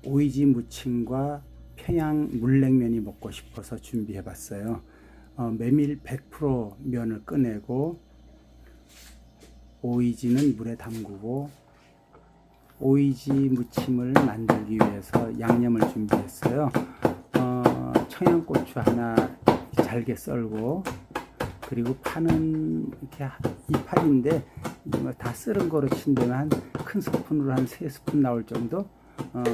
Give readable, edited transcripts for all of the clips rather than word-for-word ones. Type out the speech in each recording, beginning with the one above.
오이지 무침과 평양 물냉면이 먹고 싶어서 준비해 봤어요. 메밀 100% 면을 꺼내고 오이지는 물에 담그고 오이지 무침을 만들기 위해서 양념을 준비했어요. 청양고추 하나 잘게 썰고, 그리고 파는 이렇게 2판인데 다 썰은 거로 친다면 큰 스푼으로 한 3스푼 나올 정도,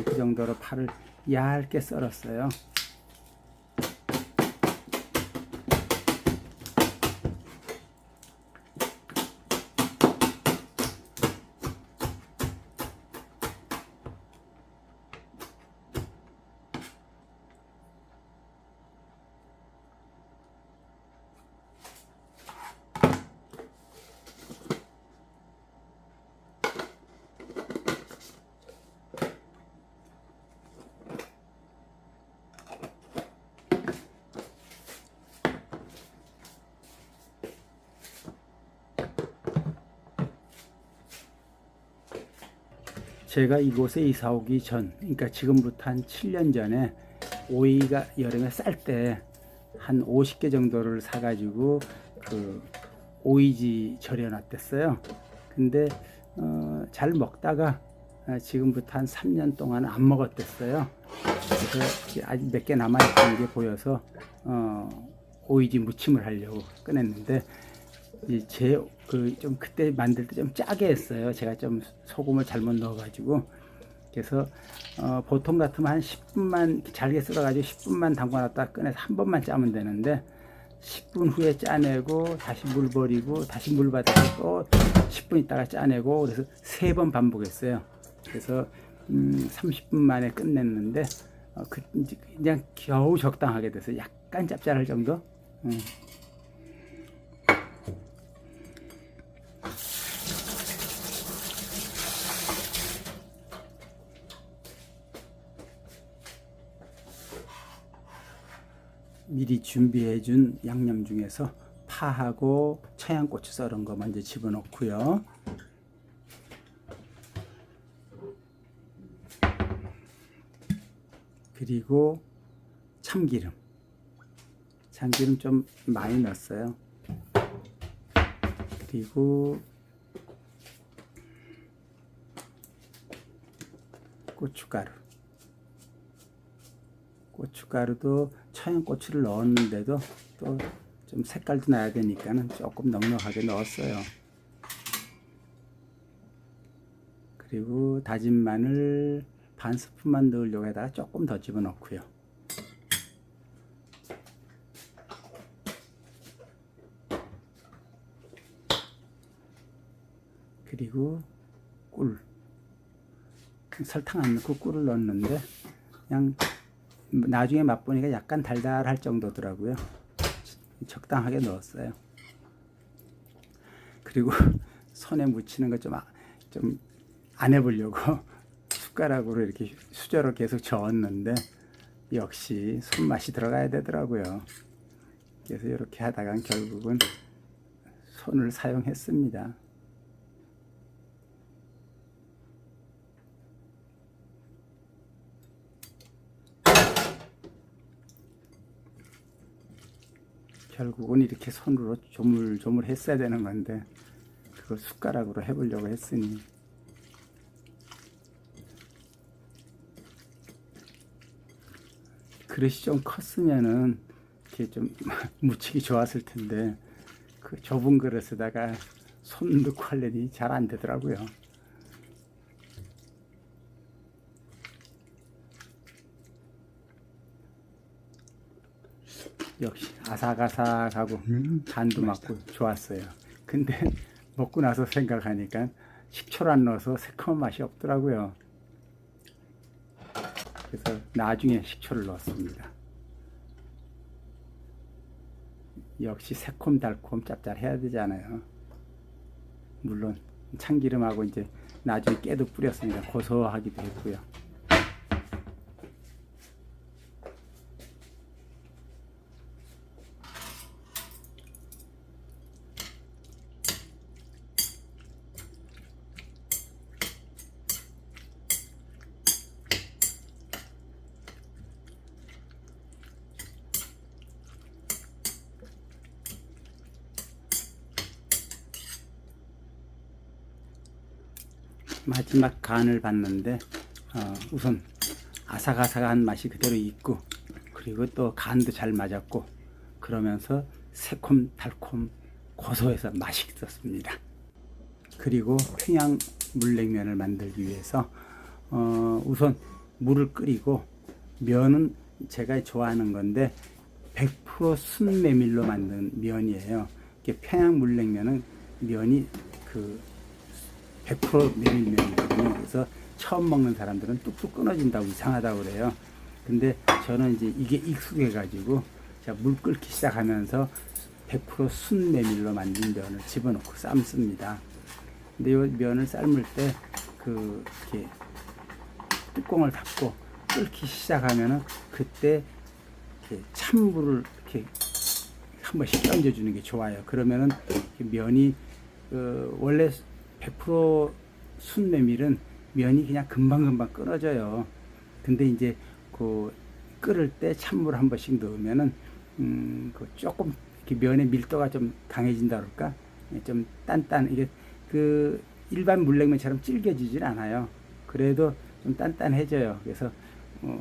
그 정도로 파를 얇게 썰었어요. 제가 이곳에 이사 오기 전, 그러니까 지금부터 한 7년 전에 오이가 여름에 쌀 때 한 50개 정도를 사가지고 그 오이지 절여 놨댔어요. 근데 잘 먹다가 지금부터 한 3년 동안 안 먹었댔어요. 그래서 아직 몇 개 남아있는 게 보여서 오이지 무침을 하려고 꺼냈는데, 좀 그때 만들 때 좀 짜게 했어요. 제가 좀 소금을 잘못 넣어가지고. 그래서 보통 같으면 한 10분만 잘게 썰어가지고 10분만 담궈놨다 꺼내서 한 번만 짜면 되는데, 10분 후에 짜내고 다시 물 버리고 다시 물 받아서 또 10분 있다가 짜내고, 그래서 3번 반복했어요. 그래서 30분 만에 끝냈는데, 그냥 겨우 적당하게 돼서 약간 짭짤할 정도. 미리 준비해 준 양념 중에서 파하고 청양고추 썰은 거 먼저 집어넣고요. 그리고 참기름 좀 많이 넣었어요. 그리고 고춧가루도 청양고추를 넣었는데도 또 좀 색깔도 나야 되니까는 조금 넉넉하게 넣었어요. 그리고 다진 마늘 반 스푼만 넣으려고 해다가 조금 더 집어넣고요. 그리고 설탕 안 넣고 꿀을 넣었는데, 그냥 나중에 맛보니까 약간 달달할 정도더라고요. 적당하게 넣었어요. 그리고 손에 묻히는 거 좀 안 해보려고 숟가락으로 이렇게 수저로 계속 저었는데, 역시 손맛이 들어가야 되더라고요. 그래서 이렇게 하다가 결국은 손을 사용했습니다. 결국은 이렇게 손으로 조물조물 했어야 되는 건데, 그걸 숟가락으로 해보려고 했으니. 그릇이 좀 컸으면은 이렇게 좀 묻히기 좋았을 텐데, 그 좁은 그릇에다가 손 넣고 하려니 잘 안 되더라고요. 역시 아삭아삭하고 간도 맞고 좋았어요. 근데 먹고 나서 생각하니까 식초를 안 넣어서 새콤한 맛이 없더라고요. 그래서 나중에 식초를 넣었습니다. 역시 새콤달콤 짭짤해야 되잖아요. 물론 참기름하고 이제 나중에 깨도 뿌렸습니다. 고소하기도 했고요. 마지막 간을 봤는데 우선 아삭아삭한 맛이 그대로 있고, 그리고 또 간도 잘 맞았고, 그러면서 새콤 달콤 고소해서 맛있었습니다. 그리고 평양 물냉면을 만들기 위해서 우선 물을 끓이고, 면은 제가 좋아하는 건데 100% 순메밀로 만든 면이에요. 평양 물냉면은 면이 100% 메밀면이거든요. 그래서 처음 먹는 사람들은 뚝뚝 끊어진다고 이상하다고 그래요. 근데 저는 이제 이게 익숙해가지고 물 끓기 시작하면서 100% 순메밀로 만든 면을 집어넣고 삶습니다. 근데 이 면을 삶을 때 이렇게 뚜껑을 닫고 끓기 시작하면은 그때 이렇게 찬물을 이렇게 한 번씩 얹어주는 게 좋아요. 그러면은 면이 원래 100% 순메밀은 면이 그냥 금방금방 끊어져요. 근데 이제 끓을 때 찬물 한 번씩 넣으면은 조금 이렇게 면의 밀도가 좀 강해진다 그럴까? 좀 이게 일반 물냉면처럼 질겨지질 않아요. 그래도 좀 단단해져요. 그래서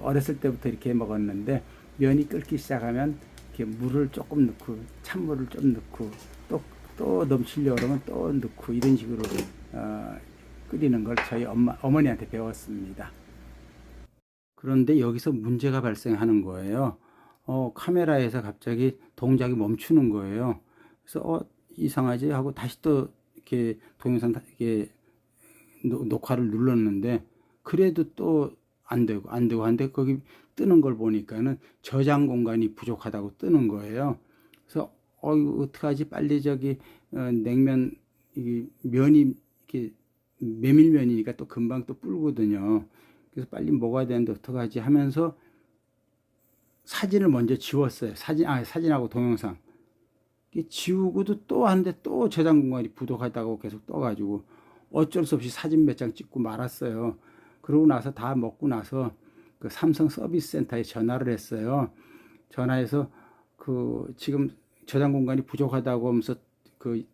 어렸을 때부터 이렇게 먹었는데, 면이 끓기 시작하면 이렇게 물을 조금 넣고 찬물을 좀 넣고 또 넘치려고 그러면 또 넣고 이런 식으로 끓이는 걸 저희 어머니한테 배웠습니다. 그런데 여기서 문제가 발생하는 거예요. 카메라에서 갑자기 동작이 멈추는 거예요. 그래서 이상하지 하고 다시 또 이렇게 동영상 이렇게 녹화를 눌렀는데, 그래도 또 안 되고 거기 뜨는 걸 보니까는 저장 공간이 부족하다고 뜨는 거예요. 그래서 이거 어떡하지? 빨리 냉면 면이 이렇게 메밀면이니까 또 금방 또 불거든요. 그래서 빨리 먹어야 되는데 어떡하지 하면서 사진을 먼저 지웠어요. 사진하고 동영상. 지우고도 또 하는데 또 저장 공간이 부족하다고 계속 떠가지고 어쩔 수 없이 사진 몇 장 찍고 말았어요. 그러고 나서 다 먹고 나서 삼성 서비스 센터에 전화를 했어요. 전화해서 지금 저장 공간이 부족하다고 하면서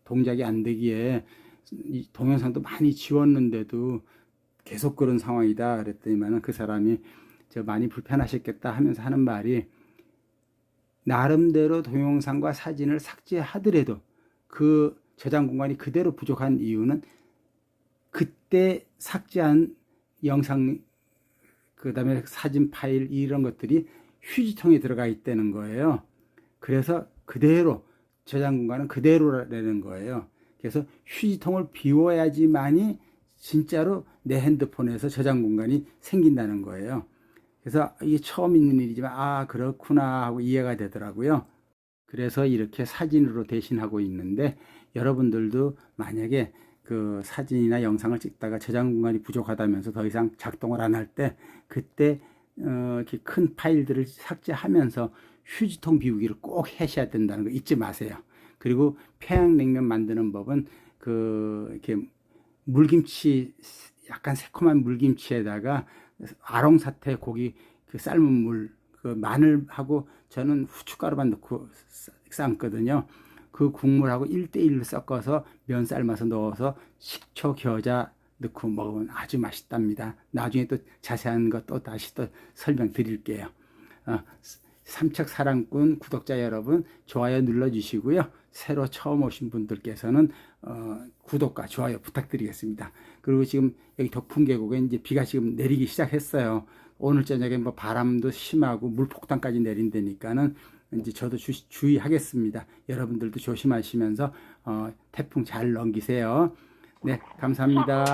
동작이 안 되기에 이 동영상도 많이 지웠는데도 계속 그런 상황이다 그랬더니만은 그 사람이 많이 불편하셨겠다 하면서 하는 말이, 나름대로 동영상과 사진을 삭제하더라도 그 저장 공간이 그대로 부족한 이유는 그때 삭제한 영상, 그 다음에 사진 파일 이런 것들이 휴지통에 들어가 있다는 거예요. 그래서 그대로 저장 공간은 그대로라는 거예요. 그래서 휴지통을 비워야지만이 진짜로 내 핸드폰에서 저장 공간이 생긴다는 거예요. 그래서 이게 처음 있는 일이지만 그렇구나 하고 이해가 되더라고요. 그래서 이렇게 사진으로 대신하고 있는데, 여러분들도 만약에 사진이나 영상을 찍다가 저장 공간이 부족하다면서 더 이상 작동을 안 할 때, 그때 이렇게 큰 파일들을 삭제하면서 휴지통 비우기를 꼭 하셔야 된다는 거 잊지 마세요. 그리고 평양냉면 만드는 법은 이렇게 물김치, 약간 새콤한 물김치에다가 아롱사태 고기 삶은 물, 마늘하고 저는 후춧가루만 넣고 삶거든요. 그 국물하고 1대1로 섞어서 면 삶아서 넣어서 식초, 겨자 넣고 먹으면 아주 맛있답니다. 나중에 또 자세한 것 또 다시 또 설명드릴게요. 삼척사랑꾼 구독자 여러분, 좋아요 눌러주시고요. 새로 처음 오신 분들께서는 구독과 좋아요 부탁드리겠습니다. 그리고 지금 여기 덕풍계곡에 이제 비가 지금 내리기 시작했어요. 오늘 저녁에 바람도 심하고 물폭탄까지 내린다니까는 이제 저도 주의하겠습니다. 여러분들도 조심하시면서 태풍 잘 넘기세요. 네, 감사합니다.